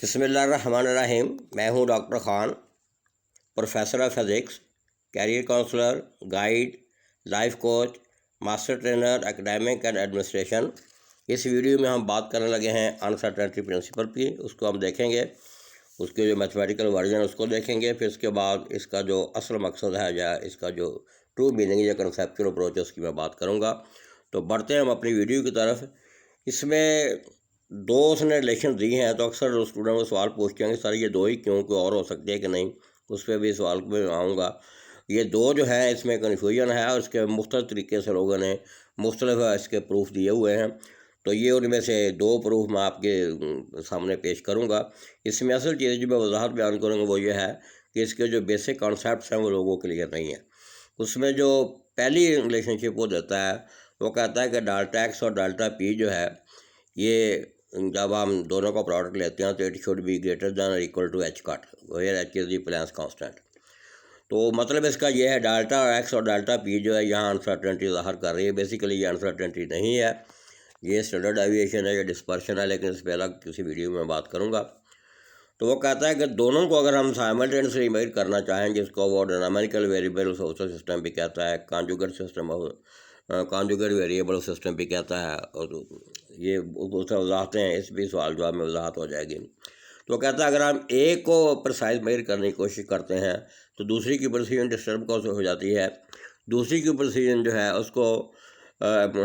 بسم اللہ الرحمن الرحیم۔ میں ہوں doctor Khan, professor of physics, career counsellor, guide, life coach, master trainer academic and administration. اس ویڈیو میں ہم بات کرنے لگے ہیں انسرٹینٹی پرنسپل کی۔ اس کو ہم دیکھیں گے، اس کے جو میتھمیٹیکل ورژن اس کو دیکھیں گے، پھر اس کے بعد اس کا جو اصل مقصد ہے یا اس کا جو ٹرو میننگ یا کنسیپچل اپروچ ہے اس کی میں بات کروں گا۔ تو بڑھتے ہیں ہم اپنی ویڈیو کی طرف۔ اس میں دو اس نے ریلیشن دی ہیں، تو اکثر اسٹوڈنٹ کو سوال پوچھتے ہیں کہ سر یہ دو ہی کیوں، کوئی اور ہو سکتی ہے کہ نہیں؟ اس پہ بھی سوال پہ آؤں گا۔ یہ دو جو ہے اس میں کنفیوژن ہے، اور اس کے مختلف طریقے سے لوگوں نے مختلف اس کے پروف دیے ہوئے ہیں۔ تو یہ ان میں سے دو پروف میں آپ کے سامنے پیش کروں گا۔ اس میں اصل چیز جو میں وضاحت بیان کروں گا وہ یہ ہے کہ اس کے جو بیسک کانسیپٹس ہیں وہ لوگوں کے لیے نہیں ہیں۔ اس میں جو پہلی ریلیشن شپ وہ دیتا ہے، وہ کہتا ہے کہ ڈیلٹا ایکس اور ڈیلٹا پی جو ہے، یہ جب ہم دونوں کا پروڈکٹ لیتے ہیں تو it should be greater than or equal to H cut, where H is the Planck's constant. تو مطلب اس کا یہ ہے ڈیلٹا ایکس اور ڈیلٹا پی جو ہے یہاں انسرٹینٹی ظاہر کر رہی ہے۔ بیسیکلی یہ انسرٹینٹی نہیں ہے، یہ اسٹینڈرڈ ایویشن ہے یا ڈسپرشن ہے، لیکن اس پہ الگ کسی ویڈیو میں بات کروں گا۔ تو وہ کہتا ہے کہ دونوں کو اگر ہم سائملٹینیسلی میئر کرنا چاہیں، جس کو وہ ڈائنامیکل ویریبل سوشل سسٹم بھی کہتا ہے، conjugate system conjugate variable system بھی کہتا ہے، اور یہ وضاحتیں ہیں، اس بھی سوال جواب میں وضاحت ہو جائے گی۔ تو کہتا ہے اگر ہم ایک کو پرسائز میئر کرنے کی کوشش کرتے ہیں تو دوسری کی پرسیجن ڈسٹرب ہو جاتی ہے۔ دوسری کی پرسیجن جو ہے اس کو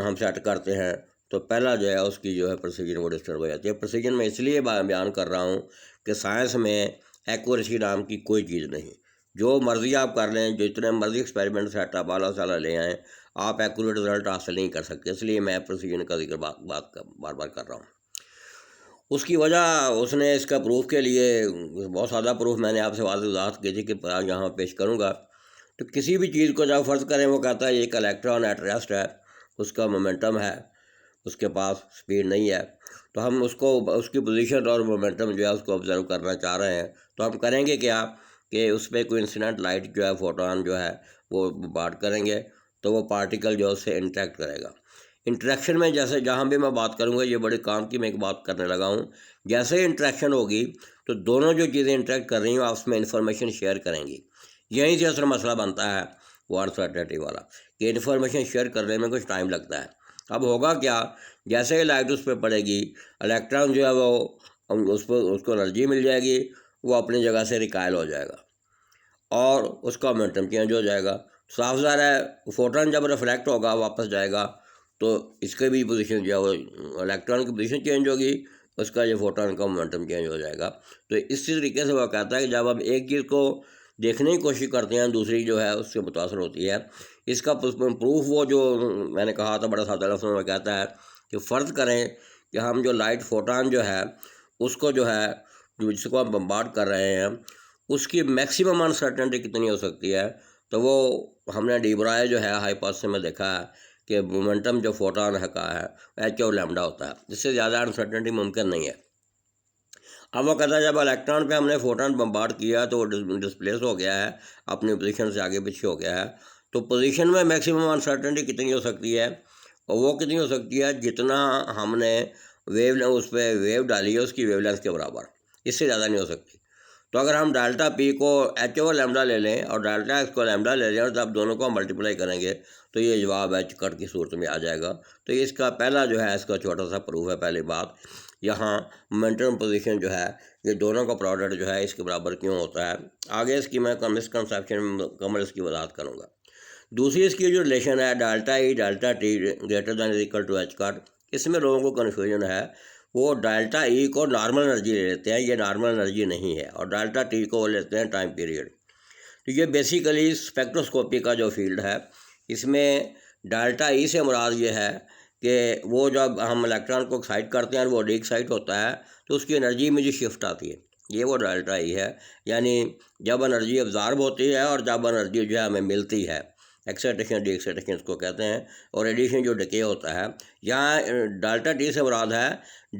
ہم سیٹ کرتے ہیں تو پہلا جو ہے اس کی جو ہے پرسیجن وہ ڈسٹرب ہو جاتی ہے۔ پرسیجن میں اس لیے بیان کر رہا ہوں کہ سائنس میں ایکوریسی نام کی کوئی چیز نہیں۔ جو مرضی آپ کر لیں، جو اتنے مرضی ایکسپیریمنٹ سیٹ آپ اعلیٰ سے اعلیٰ لے آئیں، آپ ایکوریٹ رزلٹ حاصل نہیں کر سکتے۔ اس لیے میں پرسیجن کا ذکر بار بار کر رہا ہوں۔ اس کی وجہ اس نے اس کا پروف کے لیے بہت سادہ پروف میں نے آپ سے واضح وضاحت کی تھی کہ یہاں پیش کروں گا۔ تو کسی بھی چیز کو جب فرض کریں، وہ کہتا ہے ایک الیکٹران ایٹ ریسٹ ہے، اس کا مومنٹم ہے، اس کے پاس سپیڈ نہیں ہے، تو ہم اس کو اس کی پوزیشن اور مومنٹم جو ہے اس کو آبزرو کرنا چاہ رہے ہیں، تو ہم کریں گے کیا کہ اس پہ کوئی انسیڈنٹ لائٹ جو ہے، فوٹون جو ہے وہ بات کریں گے، تو وہ پارٹیکل جو ہے اس سے انٹریکٹ کرے گا۔ انٹریکشن میں جیسے جہاں بھی میں بات کروں گا، یہ بڑے کام کی میں ایک بات کرنے لگا ہوں، جیسے انٹریکشن ہوگی تو دونوں جو چیزیں انٹریکٹ کر رہی ہیں آپس میں انفارمیشن شیئر کریں گی۔ یہیں سے اصل مسئلہ بنتا ہے وہ انسرٹینٹی والا، کہ انفارمیشن شیئر کرنے میں کچھ ٹائم لگتا ہے۔ اب ہوگا کیا، جیسے ہی لائٹ اس پہ پڑے گی، الیکٹران جو ہے وہ اس کو انرجی مل جائے گی، وہ اپنی جگہ سے ریکائل ہو جائے گا اور اس کا مومنٹم چینج ہو جائے گا۔ صاف ظاہر ہے فوٹون جب ریفلیکٹ ہوگا واپس جائے گا تو اس کے بھی پوزیشن جو ہے وہ الیکٹران کی پوزیشن چینج ہوگی، اس کا جو فوٹون کا مومنٹم چینج ہو جائے گا۔ تو اسی طریقے سے وہ کہتا ہے کہ جب ہم ایک چیز کو دیکھنے کی کوشش کرتے ہیں، دوسری جو ہے اس سے متاثر ہوتی ہے۔ اس کا پروف وہ جو میں نے کہا تھا بڑا سادہ لفظوں میں کہتا ہے کہ فرض کریں کہ ہم جو لائٹ فوٹون جو ہے اس کو جو ہے جس کو ہم بمبارڈ کر رہے ہیں، اس کی میکسیمم انسرٹینٹی کتنی ہو سکتی ہے، تو وہ ہم نے ڈی برائے جو ہے ہائپوتھیسس میں دیکھا ہے کہ مومنٹم جو فوٹون کا ہے ایچ او لیمڈا ہوتا ہے، جس سے زیادہ انسرٹینٹی ممکن نہیں ہے۔ اب وہ کہتا ہے جب الیکٹران پہ ہم نے فوٹون بمبارڈ کیا تو وہ ڈسپلیس ہو گیا ہے، اپنی پوزیشن سے آگے پیچھے ہو گیا ہے، تو پوزیشن میں میکسیمم انسرٹینٹی کتنی ہو سکتی ہے، اور وہ کتنی ہو سکتی ہے جتنا ہم نے اس پہ ویو ڈالی ہے اس کی ویو لینتھ کے برابر، اس سے زیادہ نہیں ہو سکتی۔ تو اگر ہم ڈیلٹا پی کو ایچ او لیمڈا لے لیں اور ڈیلٹا ایکس کو لیمڈا لے لیں اور جب دونوں کو ملٹیپلائی کریں گے تو یہ جواب ایچ کٹ کی صورت میں آ جائے گا۔ تو اس کا پہلا جو ہے اس کا چھوٹا سا پروف ہے۔ پہلی بات یہاں مومنٹم پوزیشن جو ہے یہ دونوں کا پروڈکٹ جو ہے اس کے برابر کیوں ہوتا ہے، آگے اس کی میں مسکنسیپشن مکمل اس کی وضاحت کروں گا۔ دوسری اس کی جو ریلیشن ہے delta E delta T greater than is equal to H cut, اس میں لوگوں کو کنفیوژن ہے۔ وہ ڈیلٹا ای کو نارمل انرجی لے لیتے ہیں، یہ نارمل انرجی نہیں ہے، اور ڈیلٹا ٹی کو وہ لیتے ہیں ٹائم پیریڈ۔ تو یہ بیسیکلی اسپیکٹروسکوپی کا جو فیلڈ ہے، اس میں ڈیلٹا ای سے مراد یہ ہے کہ وہ جب ہم الیکٹران کو ایکسائٹ کرتے ہیں اور وہ ڈی ایکسائٹ ہوتا ہے تو اس کی انرجی میں جو شفٹ آتی ہے، یہ وہ ڈیلٹا ای ہے، یعنی جب انرجی ابزارب ہوتی ہے اور جب انرجی جو ہے ہمیں ملتی ہے، ایکسائٹیشن ڈی ایکسائٹیشن اس کو کہتے ہیں، اور ریڈیشن جو ڈکے ہوتا ہے۔ یہاں ڈیلٹا ٹی سے مراد ہے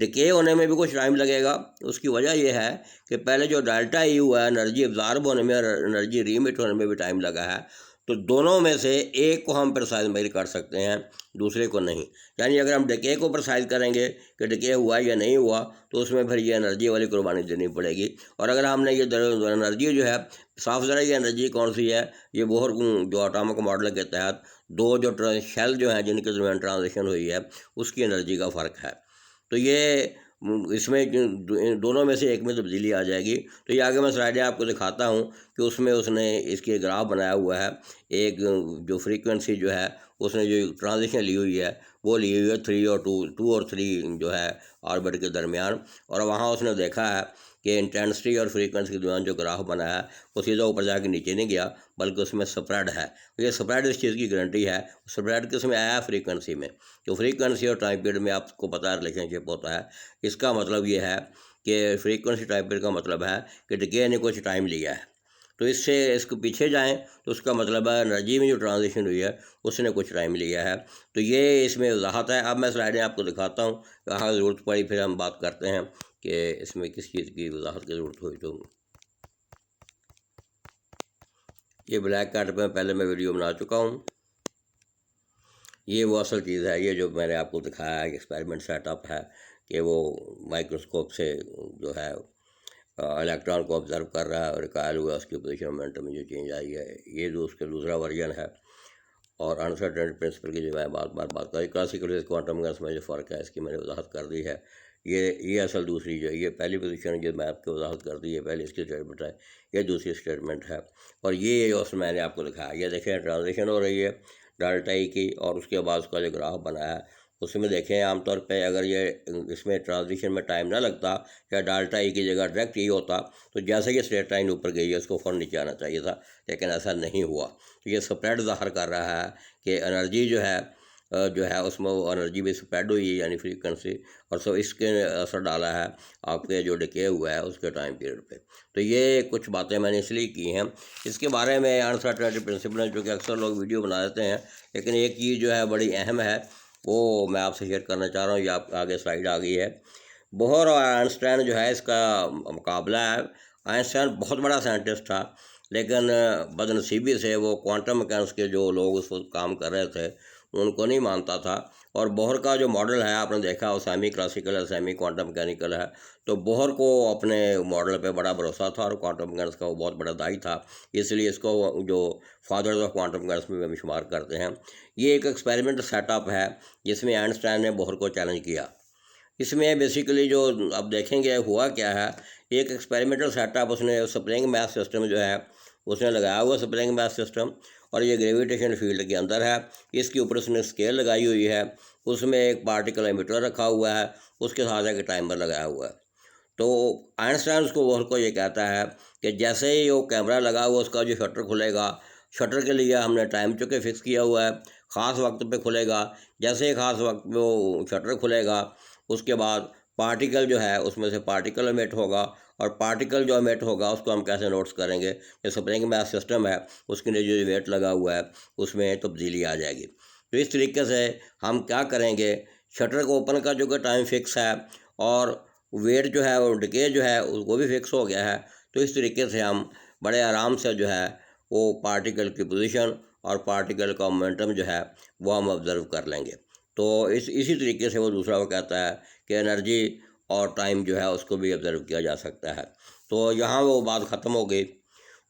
ڈکے ہونے میں بھی کچھ ٹائم لگے گا۔ اس کی وجہ یہ ہے کہ پہلے جو ڈیلٹا ای ہوا ہے انرجی ابزارب ہونے میں اور انرجی ری ایمٹ ہونے میں بھی ٹائم لگا ہے، تو دونوں میں سے ایک کو ہم پریسائز میئر کر سکتے ہیں، دوسرے کو نہیں۔ یعنی اگر ہم ڈکے کو پریسائز کریں گے کہ ڈکے ہوا یا نہیں ہوا، تو اس میں پھر یہ انرجی والی قربانی دینی پڑے گی۔ اور اگر ہم نے یہ انرجی جو ہے صاف ذرا، یہ انرجی کون سی ہے، یہ بوہر جو اٹامک ماڈل کے تحت دو جو شیل جو ہیں جن کے درمیان ٹرانزیشن ہوئی ہے، اس کی انرجی کا فرق ہے۔ تو یہ اس میں دونوں میں سے ایک میں تبدیلی آ جائے گی۔ تو یہ آگے میں سلائڈیں آپ کو دکھاتا ہوں کہ اس میں اس نے اس کی گراف بنایا ہوا ہے۔ ایک جو فریکوینسی جو ہے اس نے جو ٹرانزیشن لی ہوئی ہے وہ لی ہوئی ہے 3 اور 2 اور 3 جو ہے آربٹ کے درمیان، اور وہاں اس نے دیکھا ہے کہ انٹینسٹی اور فریکوینسی کے درمیان جو گراف بنا ہے وہ سیدھا اوپر جا کے نیچے نہیں گیا، بلکہ اس میں سپریڈ ہے۔ یہ سپریڈ اس چیز کی گارنٹی ہے، سپریڈ کس میں آیا ہے؟ فریکوینسی میں۔ جو فریکوینسی اور ٹائم پیریڈ میں آپ کو پتہ ہے ریلیشن شپ ہوتا ہے، اس کا مطلب یہ ہے کہ فریکوینسی ٹائم پیریڈ کا مطلب ہے کہ ڈکے نے کچھ ٹائم لیا ہے۔ تو اس سے اس کو پیچھے جائیں تو اس کا مطلب ہے انرجی میں جو ٹرانزیشن ہوئی ہے اس نے کچھ ٹائم لیا ہے۔ تو یہ اس میں وضاحت ہے۔ اب میں سلائڈیں آپ کو دکھاتا ہوں، کہاں ضرورت پڑی پھر ہم بات کرتے ہیں کہ اس میں کس چیز کی وضاحت کی ضرورت ہوئی۔ تو یہ بلیک کارڈ پہ پہلے میں ویڈیو بنا چکا ہوں۔ یہ وہ اصل چیز ہے، یہ جو میں نے آپ کو دکھایا ہے ایکسپیریمنٹ سیٹ اپ ہے کہ وہ مائکروسکوپ سے جو ہے الیکٹران کو آبزرو کر رہا ہے اور قائل ہوا اس کی پوزیشن مومنٹم میں جو چینج آئی ہے۔ یہ جو اس کا دوسرا ورژن ہے، اور انسرٹینٹی پرنسپل کی جو میں بات کر کلاسیکل کوانٹم میکینکس میں جو فرق ہے اس کی میں نے وضاحت کر دی ہے۔ یہ اصل دوسری جو یہ پہلی پوزیشن جو میں آپ کو وضاحت کر دی ہے، پہلی اس کی اسٹیٹمنٹ ہے، یہ دوسری اسٹیٹمنٹ ہے۔ اور یہ جو میں نے آپ کو دکھایا، یہ دیکھیں ٹرانزیشن ہو رہی ہے ڈیلٹا ای کی، اور اس کے بعد اس کا جو گراف بنا ہے اس میں دیکھیں عام طور پہ اگر یہ اس میں ٹرانزیشن میں ٹائم نہ لگتا یا ڈیلٹا ای کی جگہ ڈائریکٹ ای ہوتا تو جیسے یہ اسٹریٹ لائن اوپر گئی ہے اس کو فوراً نیچے آنا چاہیے تھا، لیکن ایسا نہیں ہوا۔ تو یہ سپریڈ ظاہر کر رہا ہے کہ انرجی جو ہے اس میں وہ انرجی بھی سپریڈ ہوئی ہے، یعنی فریکوینسی، اور سو اس کے اثر ڈالا ہے آپ کے جو ڈکے ہوا ہے اس کے ٹائم پیریڈ پہ۔ تو یہ کچھ باتیں میں نے اس لیے کی ہیں۔ اس کے بارے میں انسرٹینٹی پرنسپل ہے جو کہ اکثر لوگ ویڈیو بنا دیتے ہیں، لیکن ایک چیز جو ہے بڑی اہم ہے وہ میں آپ سے شیئر کرنا چاہ رہا ہوں۔ یہ آپ آگے سلائیڈ آ گئی ہے۔ بوہر اور آئنسٹائن جو ہے اس کا مقابلہ ہے۔ آئنسٹائن بہت بڑا سائنٹسٹ تھا، لیکن بدنصیبی سے وہ کوانٹم میکینکس کے جو لوگ اس وقت کام کر رہے تھے ان کو نہیں مانتا تھا۔ اور بوہر کا جو ماڈل ہے آپ نے دیکھا وہ سیمی کلاسیکل ہے، سیمی کوانٹم میکینیکل ہے۔ تو بوہر کو اپنے ماڈل پہ بڑا بھروسہ تھا اور کوانٹم میکینکس کا وہ بہت بڑا دائی تھا، اس لیے اس کو جو فادر آف کوانٹم میکینکس میں شمار کرتے ہیں۔ یہ ایک ایکسپیریمنٹ سیٹ اپ ہے جس میں آئنسٹائن نے بوہر کو چیلنج کیا۔ اس میں بیسیکلی جو اب دیکھیں گے ہوا کیا ہے، ایک ایکسپیریمنٹل سیٹ اپ اس نے سپرنگ میتھ سسٹم جو ہے اس نے لگایا ہوا سپرنگ میتھ سسٹم، اور یہ گریویٹیشن فیلڈ کے اندر ہے۔ اس کے اوپر اس نے اسکیل لگائی ہوئی ہے، اس میں ایک پارٹیکل ایمیٹر رکھا ہوا ہے، اس کے ساتھ ایک ٹائمر لگایا ہوا ہے۔ تو آئنسٹائن اس کو بوہر کو یہ کہتا ہے کہ جیسے ہی وہ کیمرہ لگا ہوا اس کا جو شٹر کھلے گا، شٹر کے لیے ہم نے ٹائم چونکہ فکس کیا ہوا ہے، خاص وقت پہ کھلے گا، جیسے ہی خاص وقت پہ وہ شٹر کھلے گا اس کے بعد پارٹیکل جو ہے اس میں سے پارٹیکل ایمٹ ہوگا، اور پارٹیکل جو ایمٹ ہوگا اس کو ہم کیسے نوٹس کریں گے؟ یہ سپرنگ میتھ سسٹم ہے، اس کے لیے جو ویٹ لگا ہوا ہے اس میں تبدیلی آ جائے گی۔ تو اس طریقے سے ہم کیا کریں گے، شٹر کو اوپن کا جو کہ ٹائم فکس ہے اور ویٹ جو ہے وہ ڈکے جو ہے وہ بھی فکس ہو گیا ہے، تو اس طریقے سے ہم بڑے آرام سے جو ہے وہ پارٹیکل کی پوزیشن اور پارٹیکل کا مومنٹم جو ہے وہ ہم آبزرو کر لیں گے۔ تو اسی طریقے سے وہ دوسرا وہ کہتا ہے کہ انرجی اور ٹائم جو ہے اس کو بھی آبزرو کیا جا سکتا ہے۔ تو یہاں وہ بات ختم ہو گئی۔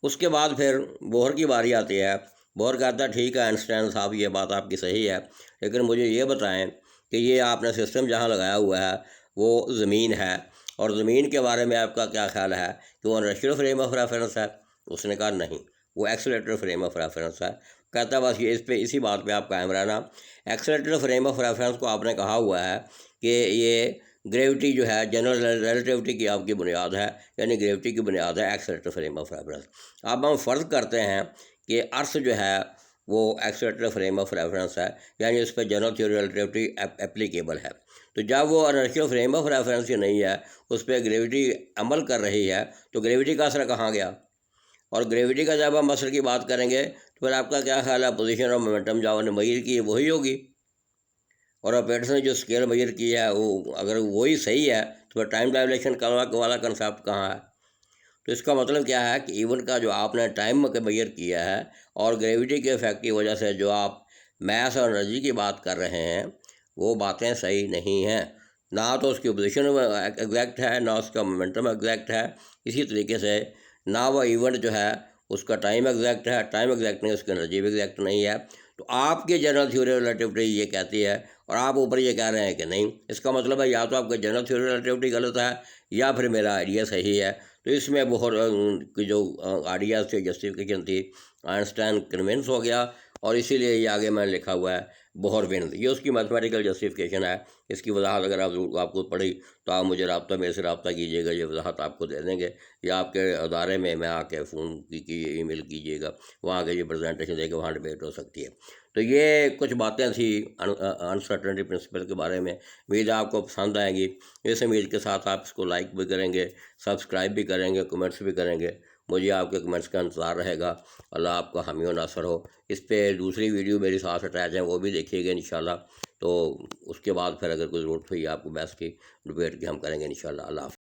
اس کے بعد پھر بوہر کی باری آتی ہے۔ بوہر کہتا ہے ٹھیک ہے آئنسٹائن صاحب یہ بات آپ کی صحیح ہے، لیکن مجھے یہ بتائیں کہ یہ آپ نے سسٹم جہاں لگایا ہوا ہے وہ زمین ہے، اور زمین کے بارے میں آپ کا کیا خیال ہے کہ وہ انڈسٹریل فریم آف ریفرنس ہے؟ اس نے کہا نہیں، وہ ایکسیلریٹر فریم آف ریفرنس ہے۔ کہتا ہے بس یہ اسی بات پہ آپ قائم رہنا۔ ایکسیلریٹر فریم آف ریفرنس کو آپ نے کہا ہوا ہے کہ یہ گریوٹی جو ہے جنرل ریلیٹیوٹی کی آپ کی بنیاد ہے، یعنی گریوٹی کی بنیاد ہے ایکسیلریٹر فریم آف ریفرنس۔ اب ہم فرض کرتے ہیں کہ ارتھ جو ہے وہ ایکسیلریٹر فریم آف ریفرنس ہے، یعنی اس پہ جنرل تھیوری ریلیٹیوٹی اپلیکیبل ہے۔ تو جب وہ انرشیل فریم آف ریفرنس ہی نہیں ہے، اس پہ گریوٹی عمل کر رہی ہے، تو گریوٹی کا اثر کہاں گیا؟ اور گریوٹی کا جب ہم اثر کی بات کریں گے تو پھر آپ کا کیا خیال ہے، پوزیشن اور مومنٹم جو نے میئر کی ہے وہی ہوگی، اور آپریٹر نے جو اسکیل میئر کی ہے وہ اگر وہی صحیح ہے تو پھر ٹائم ڈائلیشن والا کنسیپٹ کہاں ہے؟ تو اس کا مطلب کیا ہے کہ ایونٹ کا جو آپ نے ٹائم میئر کیا ہے اور گریویٹی کے افیکٹ کی وجہ سے جو آپ میس اور انرجی کی بات کر رہے ہیں وہ باتیں صحیح نہیں ہیں. نہ تو اس کی پوزیشن ایگزیکٹ ہے، نہ اس کا مومنٹم ایگزیکٹ ہے. اسی طریقے سے نہ وہ ایونٹ جو ہے اس کا ٹائم ایگزیکٹ ہے، ٹائم ایگزیکٹ نہیں، اس کی انرجی بھی ایگزیکٹ نہیں ہے. تو آپ کی جنرل تھیوری آف ریلیٹیوٹی یہ کہتی ہے اور آپ اوپر یہ کہہ رہے ہیں کہ نہیں. اس کا مطلب ہے یا تو آپ کا جنرل تھیوری آف ریلیٹیوٹی غلط ہے یا پھر میرا آئیڈیا صحیح ہے. تو اس میں بہت جو آئیڈیاز تھی، جسٹیفیکیشن تھی، آئنسٹائن کنونس ہو گیا اور اسی لیے یہ آگے میں نے لکھا ہوا ہے بہر وند. یہ اس کی میتھمیٹیکل جسٹیفیکیشن ہے. اس کی وضاحت اگر آپ کو پڑھی تو آپ مجھے میرے سے رابطہ کیجیے گا، یہ وضاحت آپ کو دے دیں گے، یا آپ کے ادارے میں آ کے فون کی ای میل کیجیے گا، وہاں کے یہ پریزنٹیشن دے کے وہاں ڈبیٹ ہو سکتی ہے. تو یہ کچھ باتیں تھیں انسرٹنٹی پرنسپل کے بارے میں. امید آپ کو پسند آئیں گی. اس امید کے ساتھ آپ اس کو لائک بھی کریں گے، سبسکرائب بھی کریں گے، کمنٹس بھی کریں گے. مجھے آپ کے کمنٹس کا انتظار رہے گا. اللہ آپ کا حامی و ناصر ہو. اس پہ دوسری ویڈیو میری ساتھ اٹیچ ہیں، وہ بھی دیکھیے گا انشاءاللہ. تو اس کے بعد پھر اگر کوئی ضرورت ہوئی آپ کو بحث کی، ڈبیٹ کی، ہم کریں گے انشاءاللہ. اللہ حافظ.